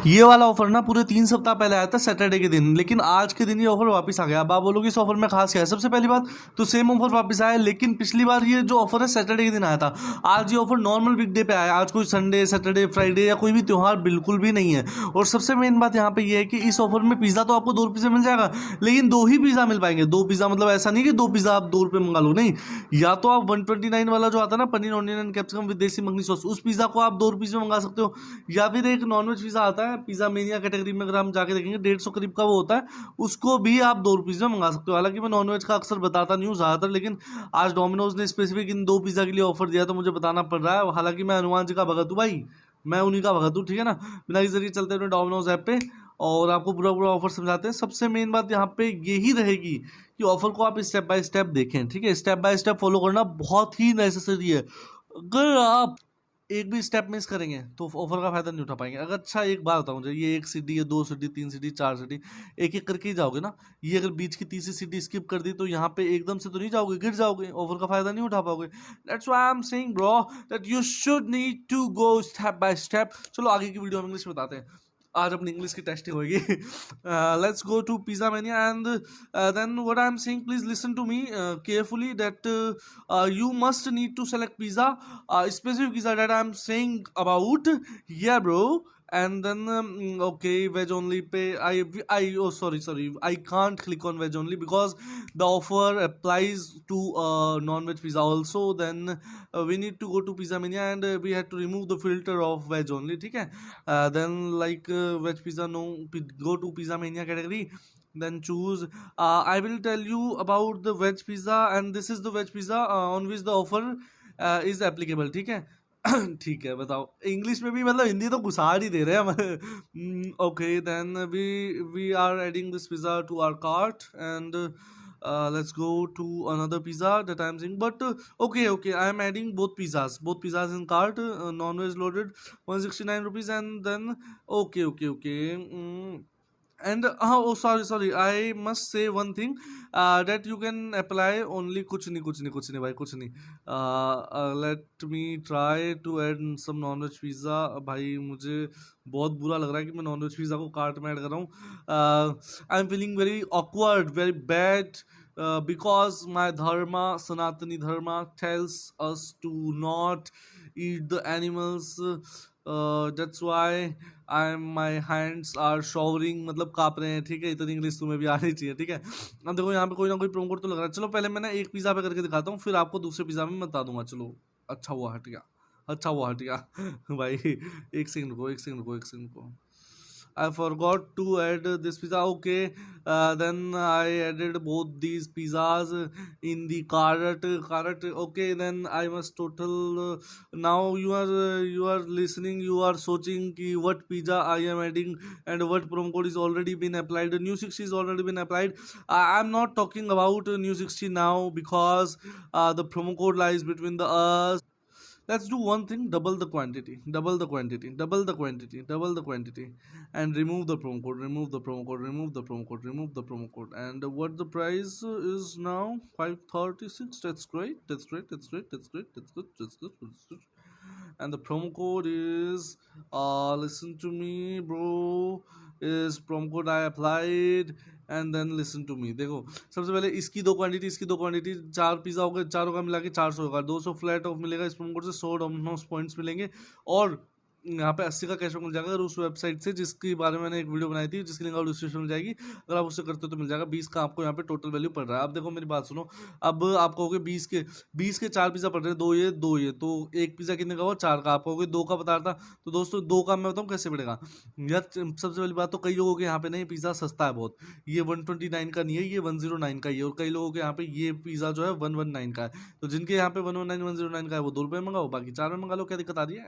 ये वाला ऑफर ना पूरे 3 सप्ताह पहले आया था सैटरडे के दिन, लेकिन आज के दिन ये ऑफर वापस आ गया। अब आप बोलोगे इस ऑफर में खास क्या है? सबसे पहली बात तो सेम ऑफर वापस आया, लेकिन पिछली बार ये जो ऑफर है सैटरडे के दिन आया था। आज ये ऑफर नॉर्मल वीकडे पे आया। आज कोई संडे, सैटरडे, फ्राइडे या कोई भी त्यौहार बिल्कुल भी नहीं है। और सबसे मेन बात यहाँ पे ये है कि इस ऑफर में पिज्जा तो आपको 2 रुपये से मिल जाएगा, लेकिन 2 ही पिज्जा मिल पाएंगे। 2 पिज्जा मतलब ऐसा नहीं कि 2 पिज्जा आप 2 रुपये मंगा लो, नहीं। या तो आप 129 वाला जो आता है ना, paneer onion and capsicum with देसी मखनी सॉस, उस पिज्जा को आप 2 रुपीज में मंगा सकते हो। या फिर एक नॉनवेज पिज्जा आता है पिज्जा मेनिया कैटेगरी में, अगर हम जाके देखेंगे 150 करीब का वो होता है, उसको भी आप 2 रुपीज में मंगा सकते हो। हालांकि मैं नॉनवेज का अक्सर बताता नहीं हूँ ज़्यादातर, लेकिन आज डोमिनोज ने स्पेसिफिक इन 2 पिज्जा के लिए ऑफर दिया तो मुझे बताना पड़ रहा है। हालांकि मैं हनुमान जी का भगत हूँ भाई, मैं उन्हीं का भगत हूँ, ठीक है ना। बिना किसी जरिए चलते हुए डोमिनोज ऐप पे और आपको पूरा पूरा ऑफर समझाते हैं। सबसे मेन बात यहाँ पे यही रहेगी कि ऑफर को आप स्टेप बाय स्टेप देखें, ठीक है। स्टेप बाय स्टेप फॉलो करना बहुत ही नेसेसरी है। अगर आप एक भी स्टेप मिस करेंगे तो ऑफर का फायदा नहीं उठा पाएंगे। अगर अच्छा एक बात बताऊं मुझे, ये 1 सीढ़ी, ये 2 सीढ़ी, 3 सीढ़ी, 4 सीढ़ी, एक एक करके ही जाओगे ना। ये अगर बीच की तीसरी सीढ़ी स्किप कर दी तो यहाँ पे एकदम से तो नहीं जाओगे, गिर जाओगे, ऑफर का फायदा नहीं उठा पाओगे। That's why I am saying bro that you should need to go step by step. चलो आगे की वीडियो हम इंग्लिश में बताते हैं। आज अपनी इंग्लिश की टेस्टिंग होगी। Let's go to pizza menu and then what I am saying, please listen to me carefully that you must need to select pizza, specific pizza that I'm saying about. Yeah bro. And then okay, veg only pay. Oh sorry, I can't click on veg only because the offer applies to non-veg pizza also. Then we need to go to pizza menu and we had to remove the filter of veg only, ठीक है। then like veg pizza no, go to pizza mania category, then choose I will tell you about the veg pizza and this is the veg pizza on which the offer is applicable, ठीक है। ठीक है, बताओ English में भी, मतलब हिंदी तो घुसाड़ ही दे रहे हैं हम। Okay then we are adding this pizza to our cart and let's go to another pizza that I'm saying, but okay, I am adding both pizzas in cart, non-veg loaded 169 rupees, and then okay. And oh sorry, I must say one thing that you can apply only कुछ नहीं भाई, कुछ नहीं। let me try to add some non-veg pizza। भाई मुझे बहुत बुरा लग रहा है कि मैं नॉन वेज पिज़्ज़ा को कार्ट में ऐड कर रहा हूँ। I am feeling very awkward, very bad because my dharma, sanatani dharma, tells us to not eat the animals। that's why my hands are showering, मतलब काँप रहे हैं, ठीक है। इतनी इंग्लिश तुम्हें भी आनी चाहिए, ठीक है। अब देखो यहाँ पे कोई ना कोई प्रोमो कोड तो लग रहा है। चलो पहले मैं ना एक पिज़्ज़ा पे करके दिखाता हूँ, फिर आपको दूसरे पिज़्ज़ा में बता दूंगा। चलो अच्छा हुआ हट गया भाई। एक सेकंड को I forgot to add this pizza. Okay, then I added both these pizzas in the cart. Okay, then I must total. Now you are listening. You are searching ki what pizza I am adding and what promo code is already been applied. New 60 is already been applied. I'm not talking about New 60 now because the promo code lies between the us. Let's do one thing, double the quantity, and remove the promo code, and what the price is now 536. That's great. And the promo code is listen to me bro, is promo code I applied and then listen to me. देखो सबसे पहले इसकी 2 quantity 4 pizza हो गए, चारों का मिला के 400 होगा, 200 फ्लैट ऑफ मिलेगा इस प्रोमो कोड से, 100 डोमिनोज पॉइंट्स मिलेंगे और यहाँ पे 80 का कैशबैक मिल जाएगा। अगर उस वेबसाइट से जिसके बारे में मैंने एक वीडियो बनाई थी, जिसकी लिंक आप डिस्क्रिप्शन में जाएगी, अगर आप उससे करते हो तो मिल जाएगा। 20 का आपको यहाँ पे टोटल वैल्यू पड़ रहा है। अब देखो मेरी बात सुनो, अब आप कहोगे 20 के 4 पिज़्ज़ा पड़ रहे हैं, 2 ये तो एक पिज़्ज़ा कितने का हुआ, 4 का। आप कहोगे 2 का बता रहा था, तो दोस्तों 2 का मैं बताऊँ कैसे पड़ेगा यार। सबसे पहली बात तो कई लोगों के यहाँ पे नहीं, पिज़्ज़ा सस्ता है बहुत, ये 129 का नहीं है, ये 109 का ही है। और कई लोगों के यहाँ पे ये पिज़्ज़ा जो है 119 का है। तो जिनके यहाँ पे 119 109 का है वो 2 रुपये मंगाओ, बाकी 4 में मंगा लो, क्या दिक्कत आ रही है।